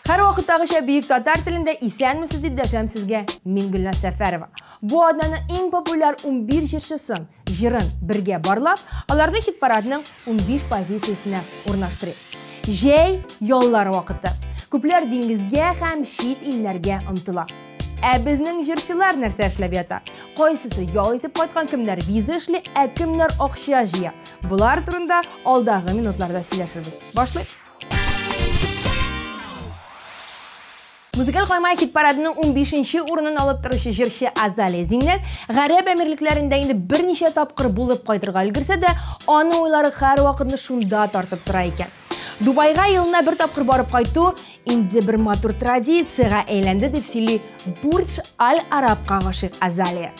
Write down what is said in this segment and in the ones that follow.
Her vaqtdagıcha büyük tatar tilinde isyanmisiz deb dasham sizga men Gulnaz Safarova. Bu adnanın eng populyar 11 jyrshisin, jirin birga barlab, ularni hit paradining 15 pozitsiyasini o'rnashtirib. Jey yo'llar vaqti. Ko'plar dengizga ham shit illarga intila. Bizning jyrshilar narsa ishlab yota. Qaysisi yo'l etib qaytgan, kimlar viza ishli, kimlar o'qishga. Bular turida oldagi minutlarda сөйләшербез. Boshlaylik. Muzikal qo'ymay hit paradining 15-o'rnini olib turuvchi jyirshi Azaliya Zingnat g'arab amirliklarida endi bir necha topqir bo'lib qaytirga ulgursa-da, ona o'ylari har vaqtni shunda tortib turar ekan. Dubayga yilna bir topqir borib qaytu endi bir motor traditsiyaga aylandi deb sili Burj Al Arabga g'oshiq Azaliya.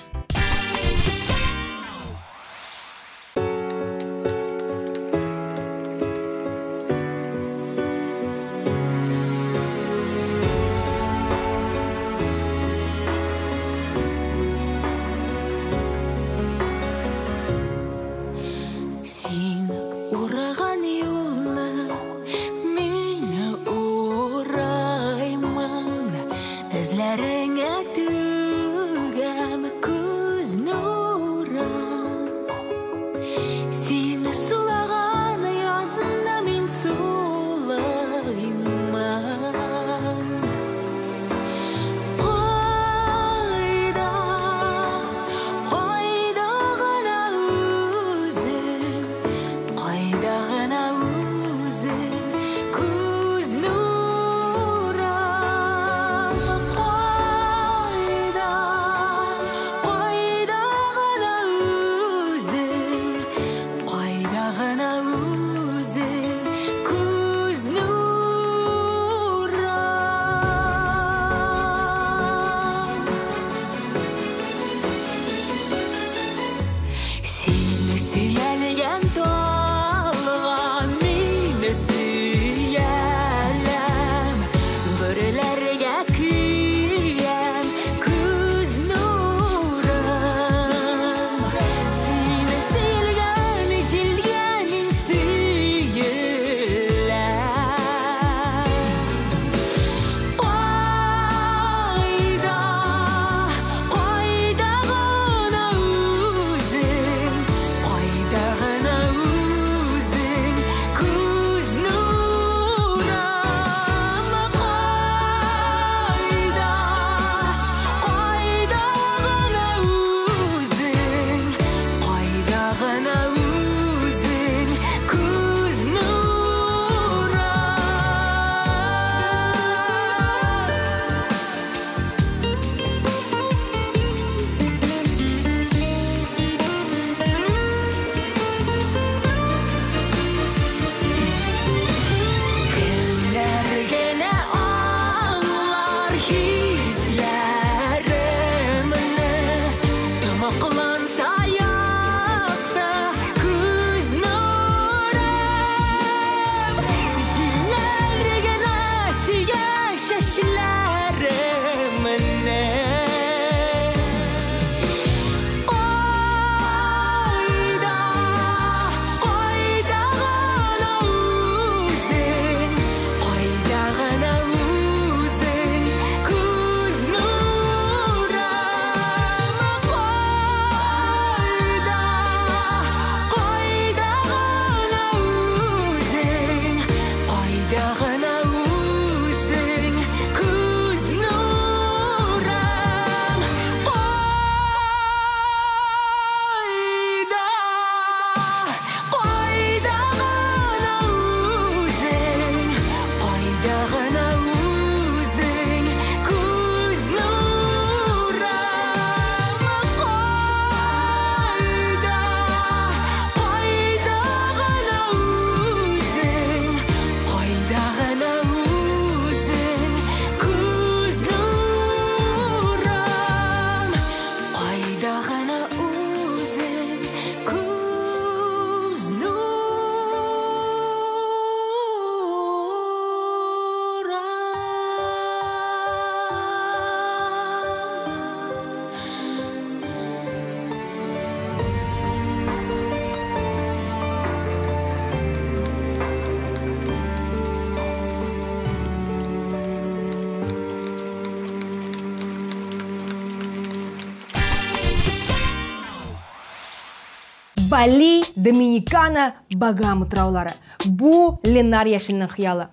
Бали, Доминикана, Багам утраулары. Бу Ленар яшеннең хыялы.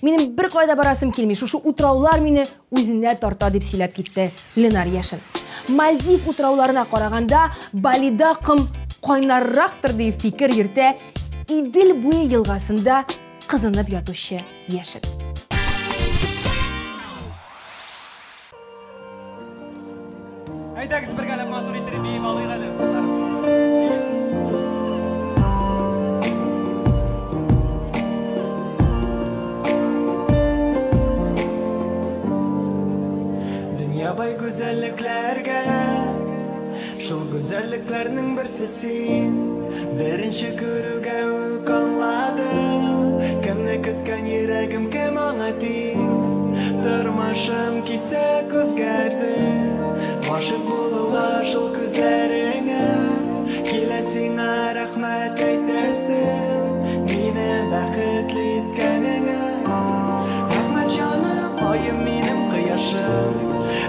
Минем бер кайда барасым килми, шушы утраулар мине үзенә тарта дип сөйләп китте Ленар яшен. Мальдив утрауларына караганда Балида кым кайнаррактыр дип фикер йөртә Идел буе елгасында кызынып ятучы яшен. Әйдәгез бергәләп матур иттереп биеп алыйк әле. Дөнья бай гүзәллекләргә, шул гүзәллекләрнең берсе син. Беренче күрүгә үк аңладым, кемне көткән йөрәгем кем аңа тиң. Тормышым кисәк үзгәрде. Гашык булуга шул күзләреңә, киләсеңә рәхмәт әйтәсем, мине бәхетле иткәнеңә. Рәхмәт җаным, аем минем кояшым,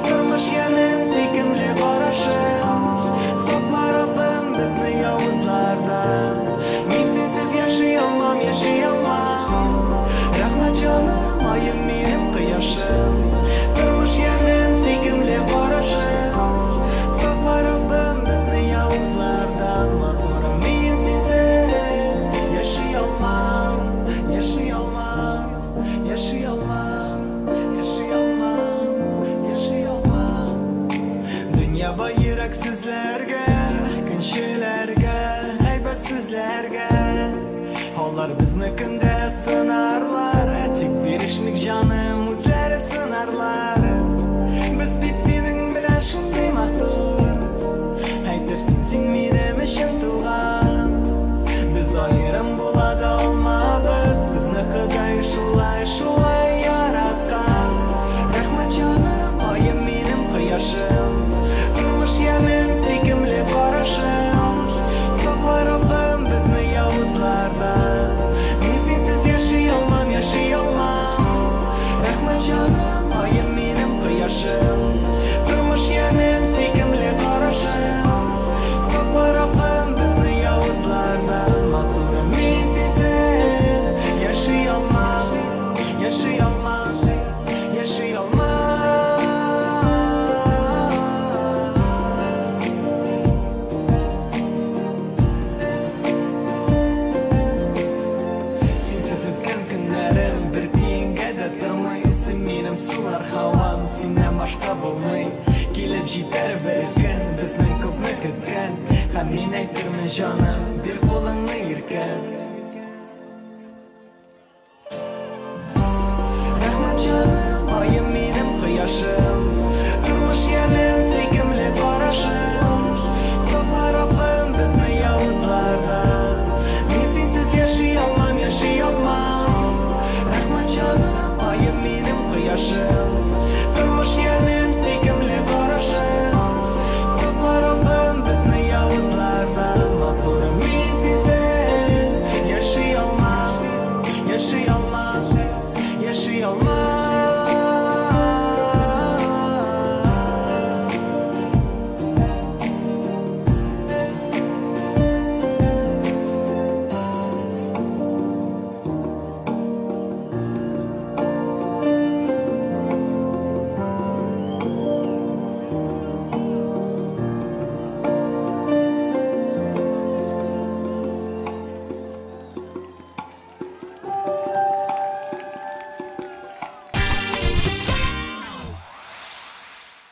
тормыш ямем, сөйкемле карашым. Сакла Раббым безне явызлардан, мин синсез яши алмам, яши алмам. Рәхмәт җаным, аем минем кояшым, тормыш ямем, сөйкемле карашым. Bayrak sizlərgə, günçilərgə, həybət sizlərgə. Onlar bizni kündə sınarlar, tik birişmik canım üzləri sınarlar. Biz bit senin bilən şunday matur, әйтерсің син минем өчен туган. Biz ayırım bulada olmabız, bizni Ходай шулай яраткан. Рәхмәт җаным, аем минем кояшым, ямем, сөйкемле карашым. Сакла Раббым безне явызлардан, мин синсез яши алмам, яши алмам. Рәхмәт җаным, аем минем кояшым, тормыш ямем, сөйкемле карашым. Сакла Раббым безне явызлардан, матурым мин синсез яши алмам, яши алмам, яши алмам. Синнән башка булмый, килеп җитәр бер көн, безнең күпне көткән. Һәм мин әйтермен җаным, бир кулыңны иркән. Рәхмәт җаным, аем минем кояшым, тормыш ямем, сөйкемле карашым. Сакла Раббым безне явызлардан, мин синсез яши алмам, яши алмам. Рәхмәт җаным, аем минем кояшым, тормыш ямем, сөйкемле карашым. Сакла Раббым безне явызлардан, матурым мин синсез яши алмам, яши алмам, яши алмам.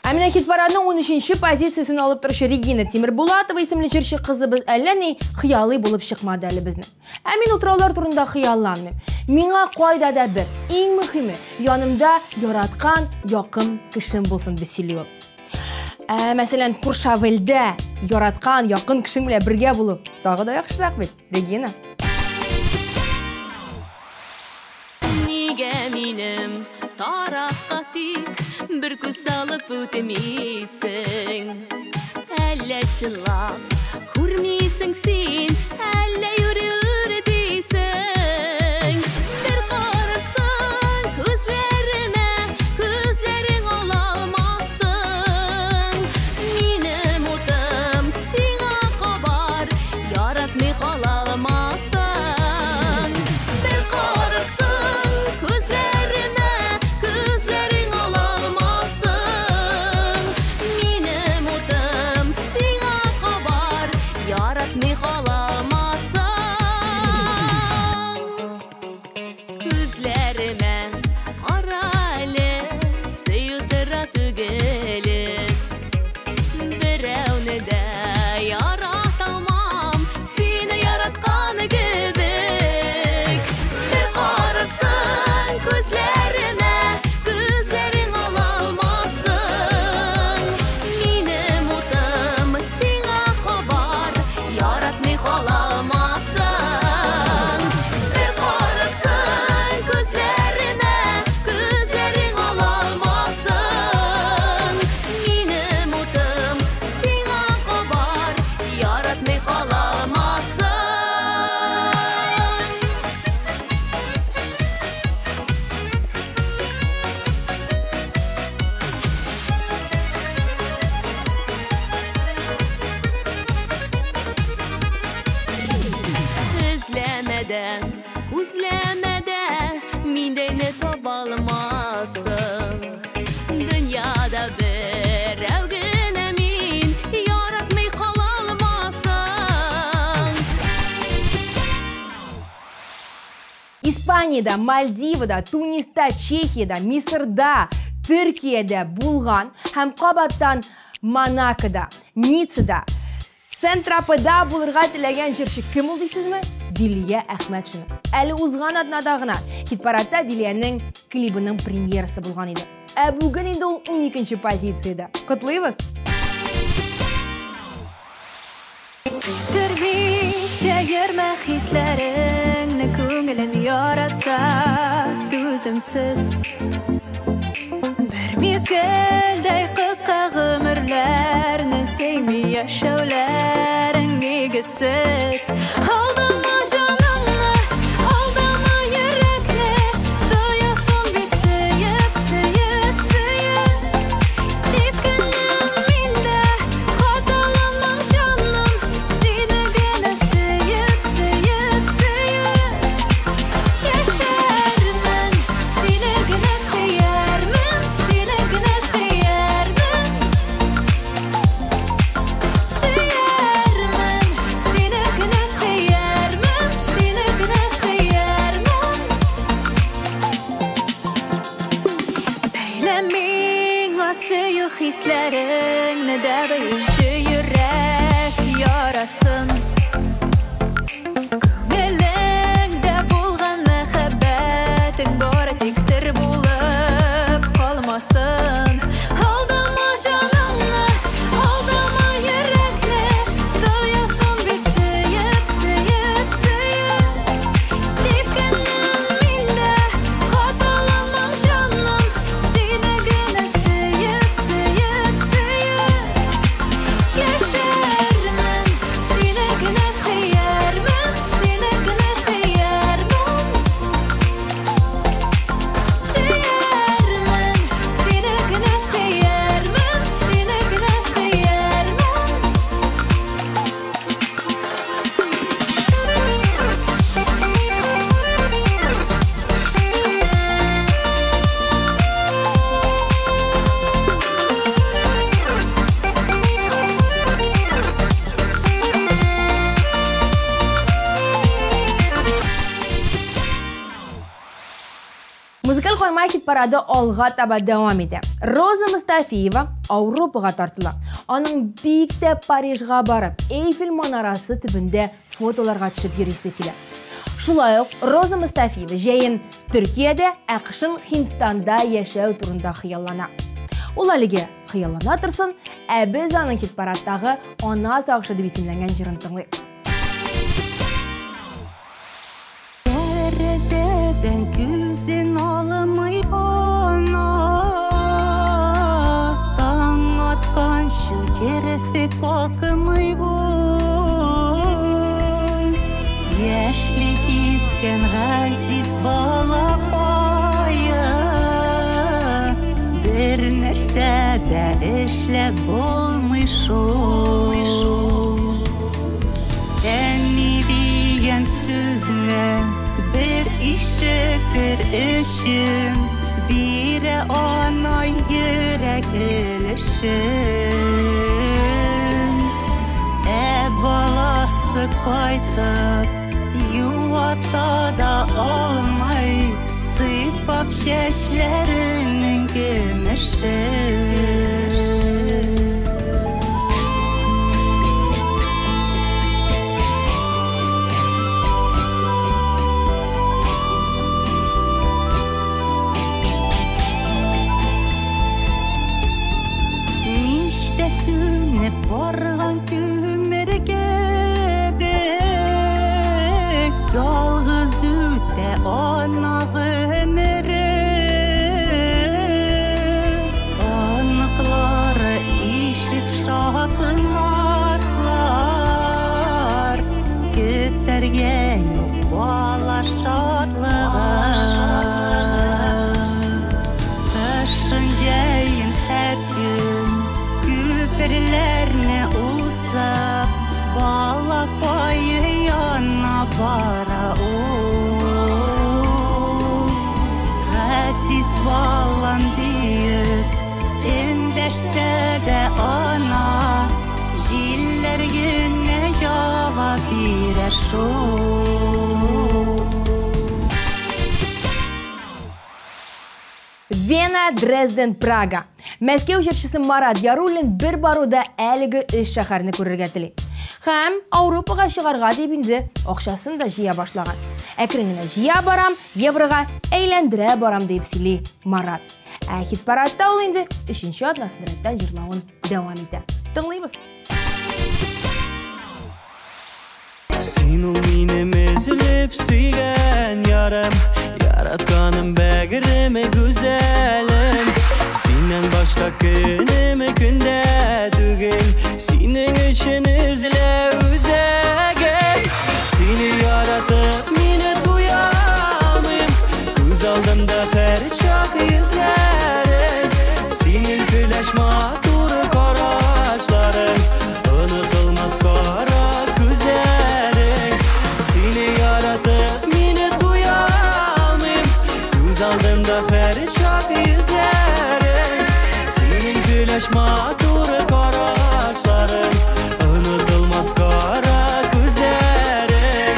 Әмінә хит-парадның 13-ші позициясын алып тұршы Регина Тимирбулатова исемлі җырчы кызыбыз әллә ни хыялый булып чыкмады әле безнең. Ә мин утраулар турында хыялланмыйм. Миңа кайда да бер, иң мөһиме, янымда яраткан якын кешем булсын дип сөйли ул. Мәсәлән, Куршавелдә яраткан якын кешең белән бергә булу тагы да яхшырак бит, Регина. Нигә минем таракка тик bir күз салып үтмисең, әллә чынлап күрмисең син, әллә йөрер дисең. Бер карасаң күзләремә, күзләрең ала алмассың. Минем утым сиңа кабар, ярым Испанияда, Мальдивада, Туниста, Чехияда, Мисырда, Түркияда булган һәм кабаттан Монакода, Ниццада, Сент-Тропеда булырга теләгән җырчы кем ул дисезме? Дилия Әхмәтшина. Әле узган атнада гына хит-парадта Дилиянең клибының премьерасы булган иде. Ә бүген инде ул 12нче позициядә. Котлыйбыз! Сөрмишә йөрмә хисләреңне, күңелен яратса түземсез. Бер мизгелдәй кыска гомерләрне сөйми яшәүләрең нигезсез. Алдама җанымны, алдама йөрәкне, тоясың бит сөеп, сөеп, сөеп. Типкенем миндә, хаталамаң җаным, сине генә сөеп, сөеп, сөеп. Яшәрмен, сине генә сөярмен, сине генә сөярмен. Сөярмен, сине генә сөярмен, сине генә сөярмен. Бәйләмиңа сөю хисләреңне дә бөйші йөрәк ярасын. Күңелеңдә булган мәхәббәтең бары тик сер булып калмасын. Алдама җанымны, алдама йөрәкне, тоясың бит сөеп, сөеп, сөеп. Типкенем миндә, хаталамаң җаным, сине генә сөеп, сөеп, сөеп. Яшәрмен, сине генә сөярмен, сине генә сөярмен. Сөярмен, сине генә сөярмен, сине генә сөярмен. Музыкаль койма хит-парады алга таба дәвам итә. Роза Мустафиева Ауропага тартыла. Аның бик тә Парижга барып, Эйфель манарасы төбендә фотоларга төшеп йөрисе килә. Шулай ук Роза Мустафиева җәен Төркиядә, ә кышын Һиндстанда яшәү турында хыяллана. Ул әлегә хыяллана торсын, ә без аның хит-парадтагы Ана сагышы дип исемләнгән җырын тыңлыйк. Тәрәзәдән күзен алмый ана, таң атканчы керфек акымый бу. Яшьлек иткән газиз балакая, бер нәрсә дә эшләп булмый шул. Әни дигән сүзне bir ишетер өчен бирә ана йөрәк өлешен. Ә баласы кайтып юата да алмый, сыйпап чәчләренең көмешен. Сүнеп барган күмергә бек, ялгыз үтә ана гомере. Аныклары ишек шатынмаслар, көтәргә юк бала шатлыгын. Кышын җәен һәр көн Күперләрне узып, бала кайы янна бара ул. Газиз балам диеп, эндәшсә дә ана, җилләр генә ява бирә шул. Вена, Дрезден, Прага. Мәскеу җырчысы Марат Яруллин бір баруда әлігі үш шәһәрне күрергә тели. Һәм Ауропаға чыгарга дип инде акчасын да җыя башлаган. Әкрен генә җыя барам, еврога әйләндерә барам дип сөйли Марат. Ә хит-парадта ул инде 3-нче атнасын рәттән җырлавын дәвам итә. Тыңлыйбыз. Син ул минем өзелеп сөйгән ярым, яратканым бәгереме гүзәлем. Синнән башка көнеме көндә түгел, синең өчен өзелә үзәгем. Сине яратып мине туя алмыйм, күз алдымда һәр чак йөзләрең. Синең көләч матур карашларың, онытылмас кара күзләрең. Сине яратып мине туя алмыйм, күз алдымда һәр чак йөзләрең. Синең көләч матур карашларың, онытылмас кара күзләрең.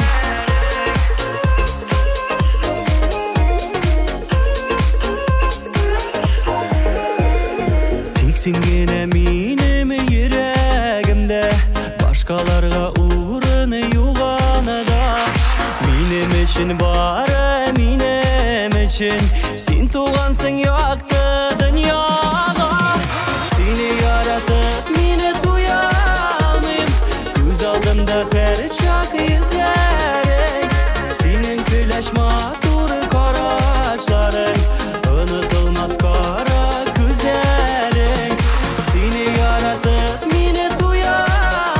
Тик син генә минем йөрәгемдә, башкаларга урыны юк анада. Минем өчен бары минем өчен, син тугансың якты дөньяга. Сине яратып мине туя алмыйм, күз алдымда һәр чак йөзләрең. Синең көләч матур карашларың, онытылмас кара күзләрең. Сине яратып мине туя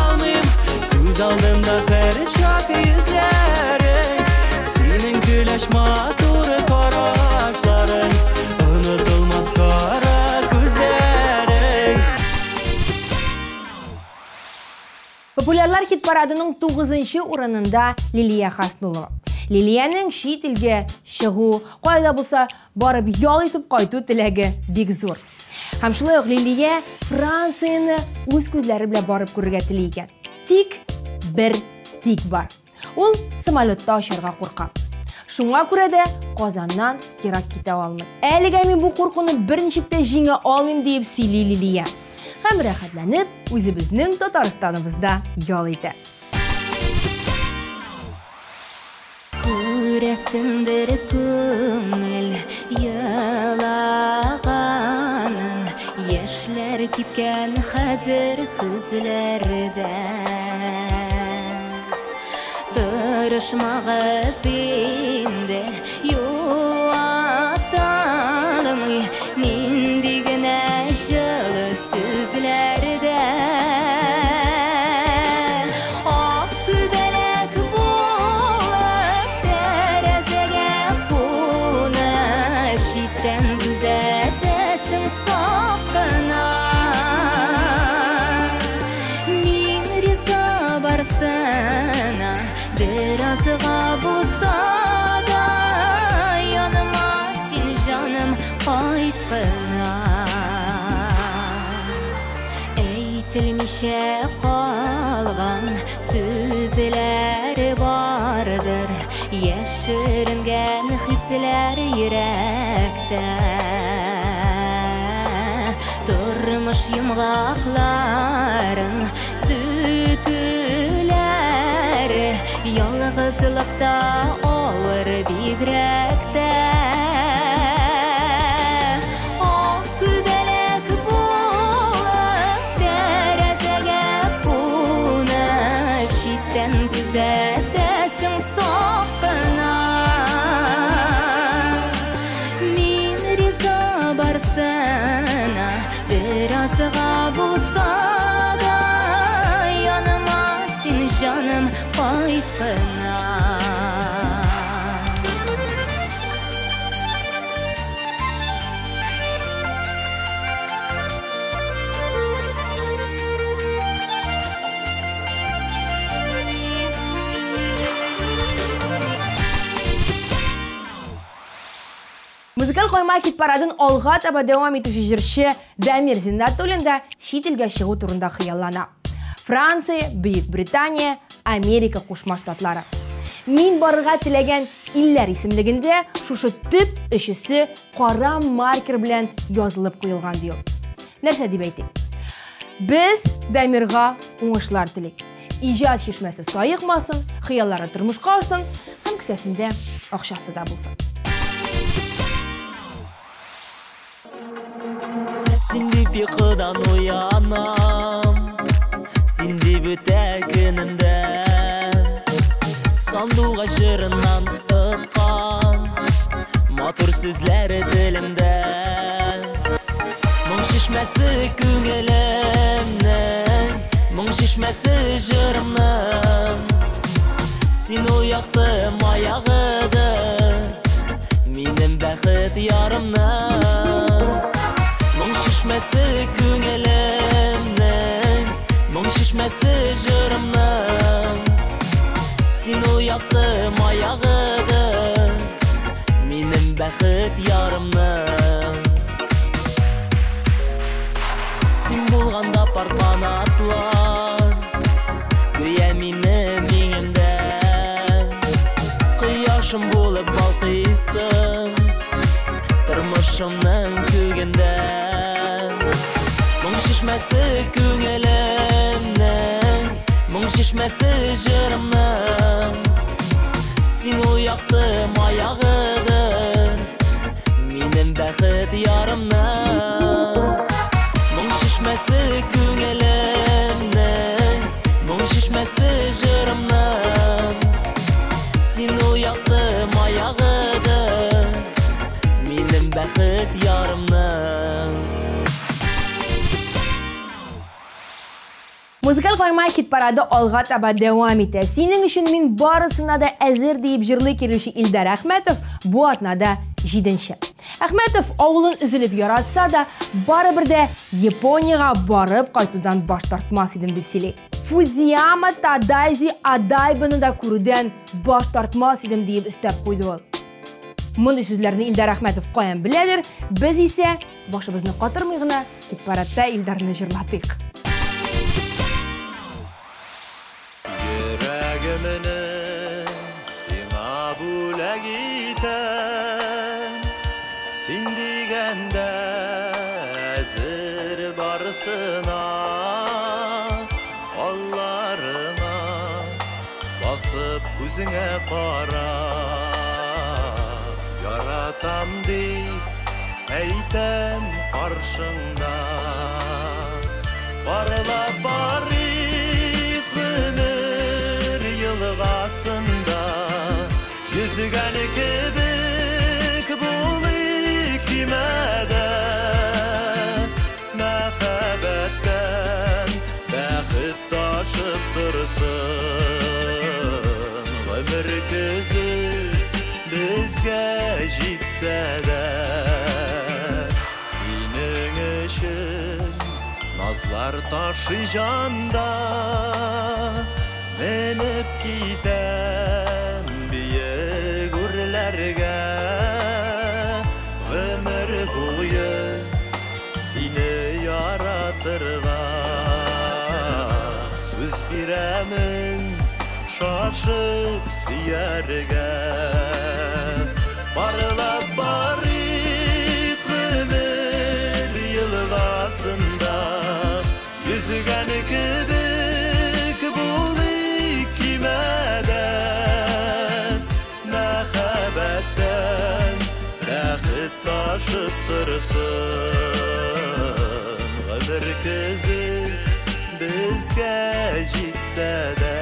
алмыйм, күз алдымда һәр чак йөзләрең. Синең көләч матур карашларың, онытылмас кара күзләрең. Популярлар хит-парадының 9-нчы урынында Лилия Хаснулова. Лилияның чит илгә чыгу, кайда булса барып ял итеп кайту теләге бик зур. Һәм шулай ук Лилия Францияны үз күзләре белән барып күрергә тели икән. Тик бер тик бар. Ул самолетта очарга курка. Шуңа күрә дә Казаннан ерак китә алмый. Әлегә мин бу куркуны берничек тә җиңә алмыйм дип сөйли Лилия. Һәм рәхәтләнеп үзебезнең Татарстаныбызда ял итә. Күрәсендер күңел ялаганын, яшьләр кипкән хәзер күзләрдә. Тырышмагыз инде юаталмый, нинди генә җылы сүзләрдә. Ак күбәләк булып тәрәзәгә кунып, читтән күзәтәсең сакына. Мин риза барсына, беразга булса да, яныма син җаным кайткына. Әйтелмичә калган сүзләр бардыр, яшеренгән хисләр йөрәктә. Тормыш йомгакларын сүтүләр, ялгызлыкта авыр бигрәк тә. Ак күбәләк булып тәрәзәгә кунып, читтән күзәтәсең сакына. Мин риза барсына, беразга булса да, яныма син җаным кайткына. Музыкаль койма хит-парадын алга таба дәвам итүче җырчы Дамир Зиннатуллин да чит илгә чыгу турында хыяллана. Франция, Бөек Британия, Америка Кушма Штатлары. Мин барырга теләгән илләр исемлегендә шушы төп өчесе кара маркер белән язылып куелган ди ул. Нәрсә дип әйтик? Без Дамирга уңышлар телик. Иҗат чишмәсе саекмасын, хыяллары тормышка ашсын, һәм кесәсендә акчасы да булсын. Синди пикыдан уянам, синди бүтә көнемдә, сандуга җырыннан ыткан, матур сүзләре телемдә. Моң шишмәсе күңелемнең, моң шишмәсе җырымның, син уяктым аягыдыр, минем бәхет ярымның. Моң шишмәсе күңелемнең, моң шишмәсе җырымның, син уяктым аягыдыр, минем бәхет ярымның. Син булганда партлан атлар, гүя минем миңемдән, кояшым булып балкыйсың, тормышымның күгендән. Моң шишмәсе күңелемнең, моң шишмәсе җырымның, син уяктым аягыдыр, минем бәхет ярымның. Моң шишмәсе күңелемнең, моң шишмәсе җырымның, син уяктым аягыдыр, минем бәхет ярымның. Музыкаль кайма хит парады алга таба дәвам итә. Синең өчен мин барысына да әзер дип җырлый килүче Илдар Әхмәтов бу атнада 7-нче. Әхмәтов авылын үзелеп яратса да, барыбер дә Япониягә барып кайтудан баш тартмас идем дип сөйли. Фудзияма Тадайзи Адайбыны да күрүдән баш тартмас идем дип өстәп куйды ул. Мондый сүзләрне Илдар Әхмәтов каян беләдер, без исә башыбызны катырмый гына хит парадта Илдарны җырлатыйк. Йөрәгемне сиңа бүләк итәм, син дигәндә әзер барысына, алларыңа басып күзеңә кара, яратам дип әйтәм каршыңда, барлап барыйк гомер елгасында, йөзгән кебек булыйк кимәдә, мәхәббәттән бәхет ташып торсын, гомер көзе безгә җитсә дә, синең өчен назлар ташый җанда, менеп китәм биек үрләргә, гомер буе сине яратырга, сүз бирәмен шашып сөяргә, барлап барыйк гомер елгасында, йөзгән кебек булыйк кимәдә, мәхәббәттән бәхет ташып торсын, гомер көзе безгә җитсә дә.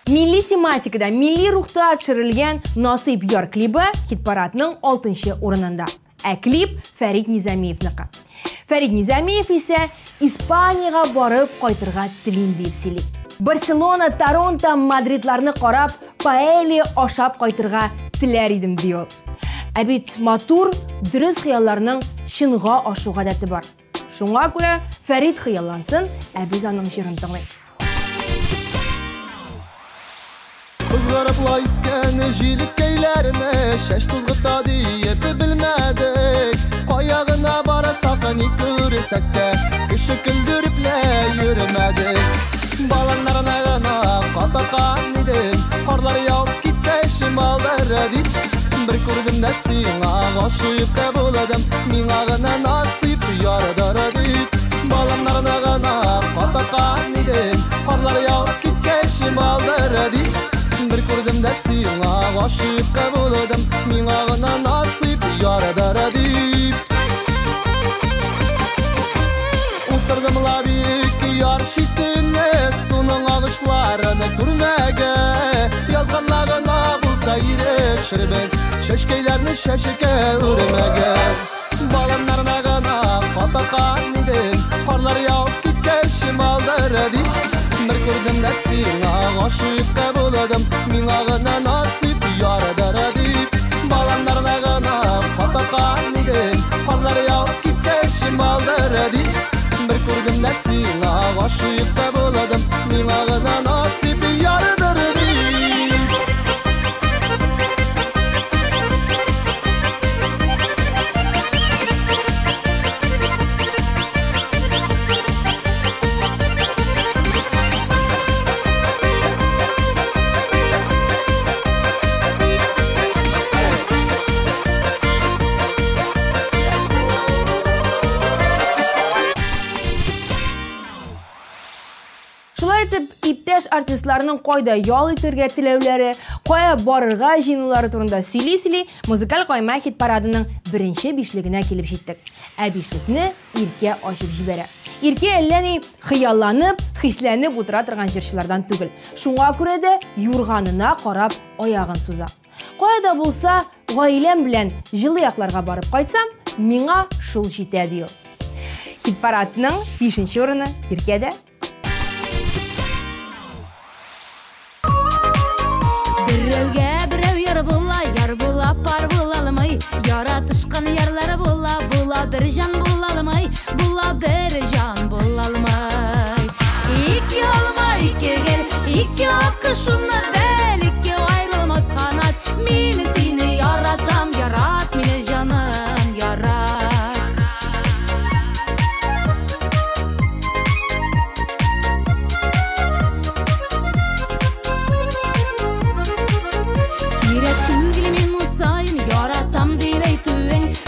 Милли тематикада, милли рухта төшерелгән Насыйп яр клибы хит-парадның 6-нчы урынында. Ә клип Фәрит Низамиевныкы. Фәрит Низамиев исә Испанияга барып кайтырга телим дип сөйли. Барселона, Торонто, Мадридларны карап, паэлья ашап кайтырга теләр идем ди ул. Ә бит матур, дөрес хыялларның чынга ашу гадәте бар. Шуңа күрә Фәрит хыяллансын, ә без аның җырын тыңлыйк. Кызгарып лайскән җилеккәйләрне, шәш тузгыта диеп белмәдек. Каягына барасак, ни күрсәк тә, кеше көлдереп лә йөрмәдек. Papakan idim Karlar yağıp gitkeşim aldara deyip Bir kurdum da sina aşık buladım Min ağına nasip yaradara deyip Balamlarına gana papakan idim Karlar yağıp gitkeşim aldara deyip Bir kurdum da sina aşık buladım Min ağına nasip yaradara deyip Oturdum la büyük yar şiddine Sunun ağışlarını görmege Yazganlarına bulsa ireşir biz Şeşkeylerini şeşike üremege Balanlarına gana papakan idim Karlar yağıp gitkeşim aldara deyip Bir kurdum da sina aşık buladım Min ağına nasip yaradara deyip Balanlarına gana papakan idim Karlar yağıp gitkeşim aldara deyip Bir kurdum da sina aşık buladım Min ağına nasip yaradara deyip İптәш артистларның кайда ял итәргә теләүләре, кая барырга җыенулары турында сөйли-сөйли, музыкаль кайма хит парадының беренче бишлегенә килеп җиттек. Ә бишлекне Иркә ачып җибәрә. Иркә әллә ни хыялланып, хисләнеп утыра торган җырчылардан түгел. Шуңа күрә дә юрганына карап аягын суза. Кайда булса, гаиләм белән җылы якларга барып кайтсам, миңа шул җитә ди ул. Хит парадының 5нче урыны Иркәдә. Yar bulla par bullalımay Yaratışkan yerlere bulla bir can bullalımay Bulla bir can bullalımay İki olma iki gel iki akışınla bel iki ayrılmaz kanat Mini seni yaratam yarat mini canım yarat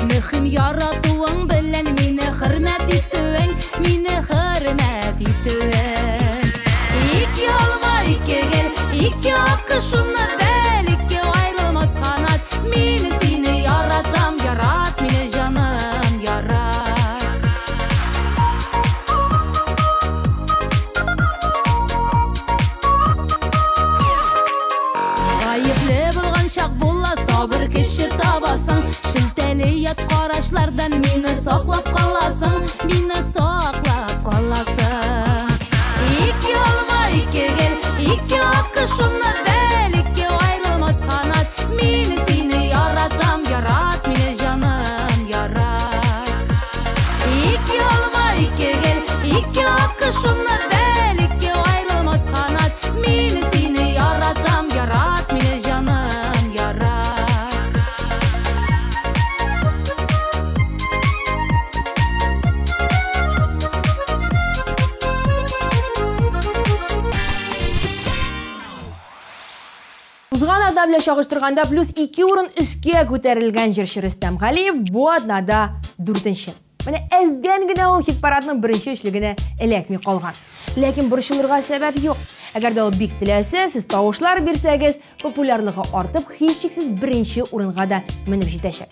Mühim yaratuğun bilen mine hürmet ettiğin Mine hürmet ettiğin İki olma iki gel iki akışınla bel iki ayrılmaz kanat Mine seni yaratam yarat mine canım yarat Ayıplı bulgan şak bulla sabır kişi tabasın Yat qarashlardan meni saqlab qolasın, meni saqlab qolasın. İki olma iki gel, iki akışınla bel iki ayrılmaz kanat. Meni seni yaratam yarat, meni canım yarat. İki olma iki gel, iki akışınla bel iki ayrılmaz kanat. Meni seni yaratam yarat, meni canım yarat. Узган атна белән чагыштырганда плюс 2 урын өскә күтәрелгән җырчы Рөстәм Галиев бу атнада 4нче. Менә әздән генә ул хит парадның беренче эшлегенә эләкми калган. Ләкин борчылырга сәбәп юк. Әгәр дә ул бик теләсә, сез тавышлар бирсәгез, популярлыгы артып, һичшиксез беренче урынга да менеп җитәчәк.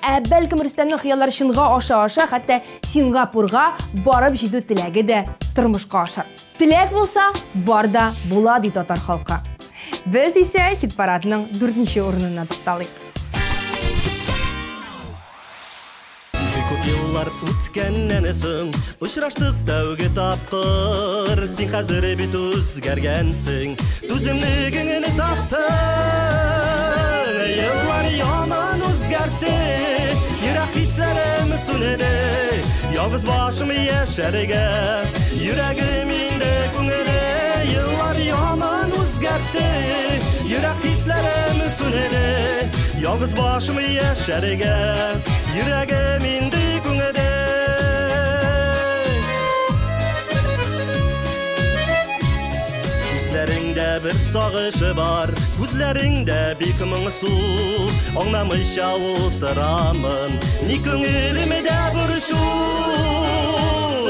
Ә бәлкем Рөстәмнең хыяллары чынга аша-аша, хәтта Сингапурга барып җитү теләге дә тормышка ашар. Теләк булса, бар да була ди татар халкы. Без исә хит парадның 4нче урынына тукталыйк. Күп еллар үткәннән соң очраштык тәүге тапкыр Син хәзер бит үзгәргәнсең түземлегеңне таптың Еллар яман үзгәртте Йөрәк хисләрем сүнәде Ялгыз башым яшәргә Йөрәгем инде күңеле Еллар яман үзгәртте Йөрәк хисләрем сүнәде Ялгыз башым яшәргә Йөрәгем инде күңеле Күзләреңдә bir sağışı var Gözlerinde bir kımın su Anlamışa oturamın Ni köngülümde bir şu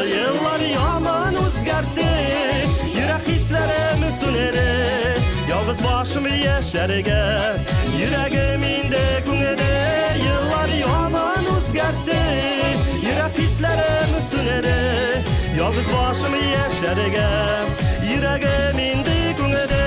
Yıllar yaman özgerdi Yürek hislerimi süneri Yalnız başımı yaşarge Yüreğiminde güngeri Yıllar yaman özgerdi Yürek hislerimi süneri Yalnız başımı yaşarge Yüreğiminde güngeri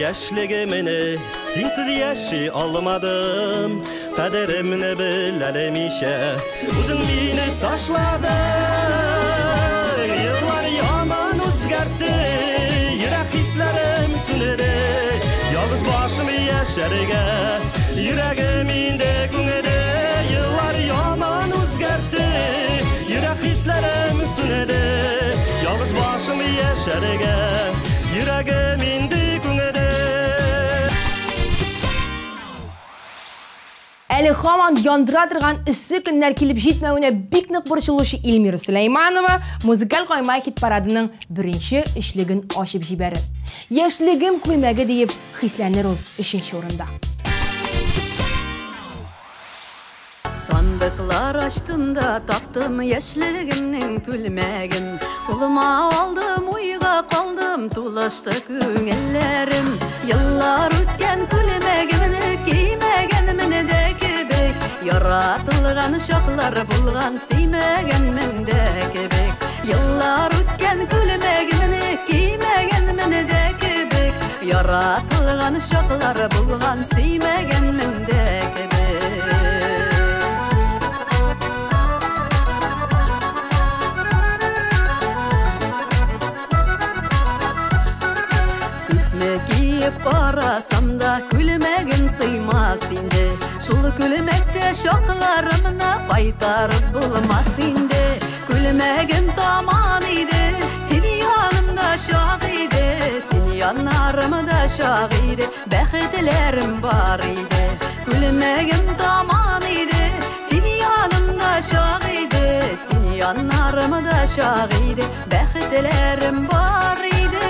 Yaşligimini sensiz yaşı almadım Kaderimni bilemişe Uzun beni taşladın Yıllar yaman özgerdi Yürek hislerim süneri Yalnız başımı yaşarge Yüreğiminde güngeri Yıllar yaman özgerdi Yürek hislerim süneri Yalnız başımı yaşarge Yüreğiminde Әлі хаман яндыра тұрған үсі күннер келіп жетмеуіне бик нык борчылушы Эльмира Сулейманова музыкаль қоймай хит парадының бірінші үшлігін ашып жіберді. Яшьлегім күлмәге дейіп хисләнер ул үшінші орында. Sandıklar açtım da taktım yaşlığımın külmegin Kuluma aldım uyga kaldım tulaştı küngillerim Yıllar ötken külmegimini giymegenimin de kebek Yaratılgan şaklar bulgan siymegenimin de kebek Yıllar ötken külmegimini giymegenimin de kebek Yaratılgan şaklar bulgan siymegenimin de kebek Parasam da külmegim sıymas indi Şul külmekte şoklarımna paytarıp bulmaz indi Külmegim taman idi Seni yanımda şak idi Seni yanlarımda şak idi Bəxtlerim var idi Külmegim taman idi Seni yanımda şak idi Seni yanlarımda şak idi Bəxtlerim var idi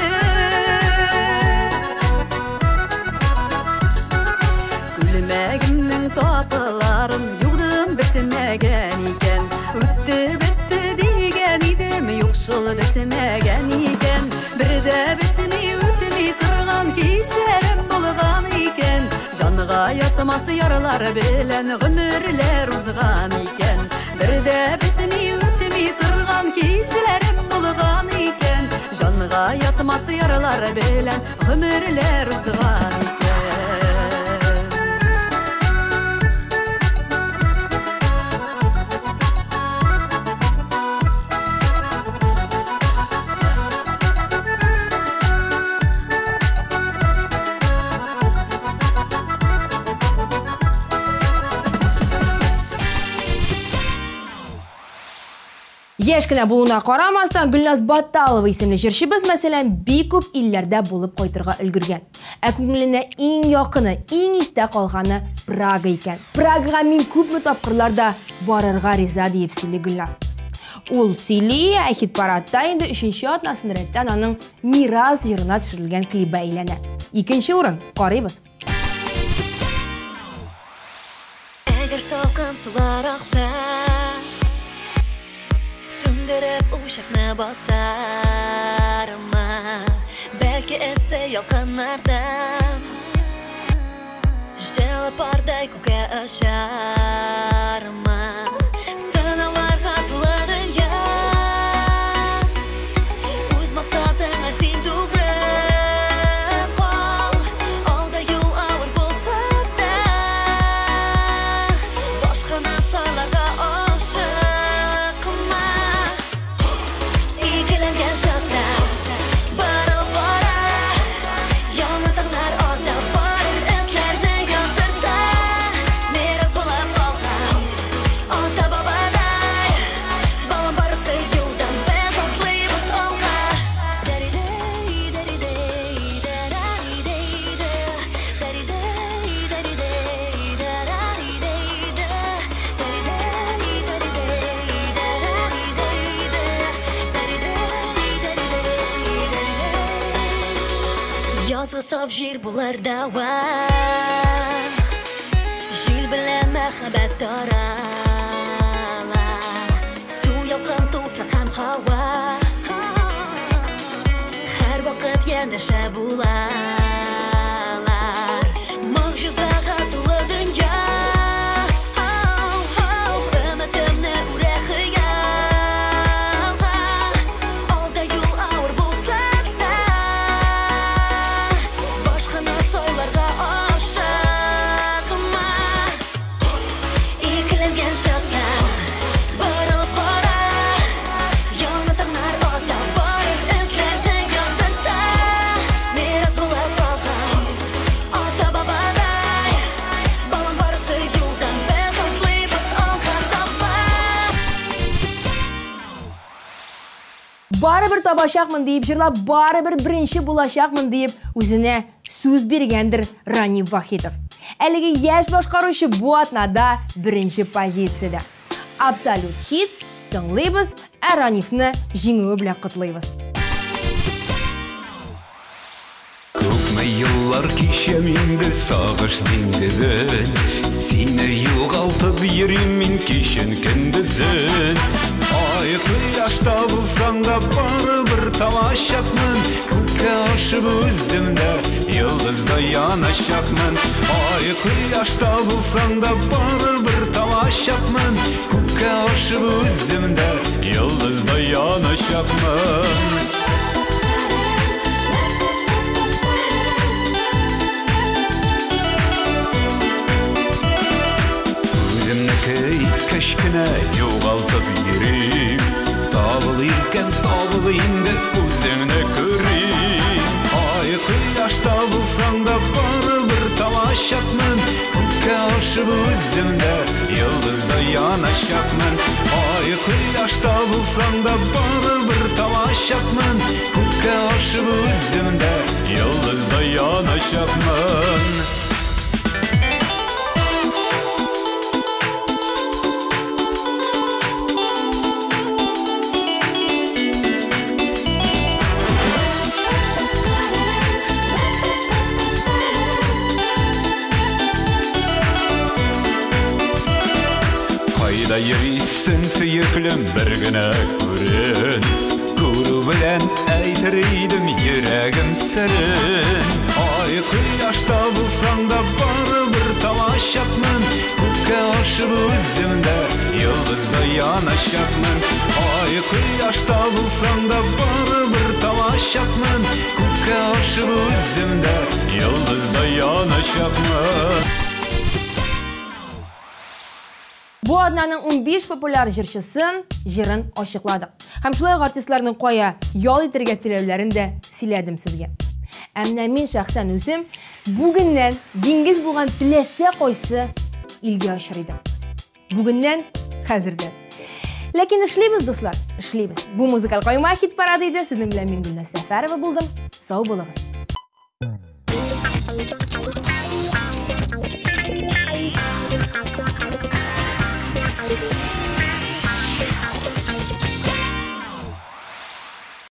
Külmegimnin tatlılarım yuğdum bitmegen iken Üttü bitti digen idim yoksul bitmegen iken Bir de bitmi ütmi turgan kislerim bulgan iken Canıga yatması yaralar bilen ömürler uzgan iken Bir de bitmi ütmi turgan kislerim bulgan iken Canıga yatması yaralar bilen ömürler uzgan iken Ешкіне бұлына қарамастан Гүлназ Батталова исемлі жершібіз мәселен бей көп иллерде болып қойтырға үлгірген. Әкүңіліне ең яқыны, ең есте қалғаны Прага екен. Прагаға мен көп мұтапқырларда барырға риза дейіп сілі Гүлназ. Ол сілі әхет парадта енді үшінші атнасын реттен аның Мирас жырына түшірілген клипі әйләні. Екінші орын қарайбыз. Әгер салқын сулар ақса Söndürüp uşakna basarma Belki esse yalqanlardan Jel parday kuke aşarma Sanalar katlı dünya Uz maksatına sen doğru kal Alda yol ağır bolsa da Başka nasalarga aşıkma İkilengen şartla Barıl bara Yanıtanlar orada barır Eslerine gördürde Miras bulak olgan Ota Yazgı saf jir bular dawa Jil bilen mehabet daralar Su yakan tufrak hem hava Her vakit yenişe bularlar Mucizaga dolu dünya Ümitimni urehiga Alda yol ağır bulsa da Başkana soylarga aşıkma İkilengen şakka Barılıp kara Yanı tırnar ota Barır izlerden yanında Miras bular kalkan Ata babaday Balın barısı yoldan Biz atlayız alkan tapa Baribir tabashaqmın deyip jırlap, baribir birinchi bulashaqmın deyip o'zine so'z bergandir Rani Vahidov. Әлеге yash boshqaruvchi bu atnada birinchi pozitsiyada. Absolut hit tinglaymiz, Ranivni jing'i bilan qutlaymiz. Ko'pmi yıllar kechamindi sog'ish dengizin Seni yo'g'altib yurimin keshin kunduzin Oy quyoshda bo'lsang da baribir tomoshabman Ko'kka oshib o'zimda yulduzda yonashaqman Oy quyoshda bo'lsang da baribir tomoshabman Ko'kka oshib o'zimda yulduzda yonashaqman Keşkine yo'g'altib yurim Tobılıyken tobılıyında o'zimni ko'rim Oy quyoshda bo'lsang da baribir tomoshabman Ko'kka oshib o'zimda yulduzda yonashaqman Oy quyoshda bo'lsang da baribir tomoshabman Ko'kka oshib o'zimda yulduzda yonashaqman Qayda yürüysen suyuklum bir güne görün Kuru bilen aytırıydım yüreğim serin Ay quyoshda bo'lsang da baribir tomoshabman Ko'kka oshib o'zimda yulduzda yonashaqman Ay quyoshda bo'lsang da baribir tomoshabman Ko'kka oshib o'zimda yulduzda yonashaqman Bu adnanın 15 populyar jırchisin jirin oşiqladik. Ham shulay artistlarning qo'ya yol etirga tilövlerini de siledim sizge. Amna men shaxsan o'zim bugundan dengiz bo'lgan tilasa qo'ysa ilga oshirdim. Bugundan hozirdan. Lekin ishlaymiz do'stlar, ishlaymiz. Bu muzikal qo'yma hit paradi edi. Sizning bilan men Gulnaz Safarova bo'ldim. Sog' bo'linglar. Thank you.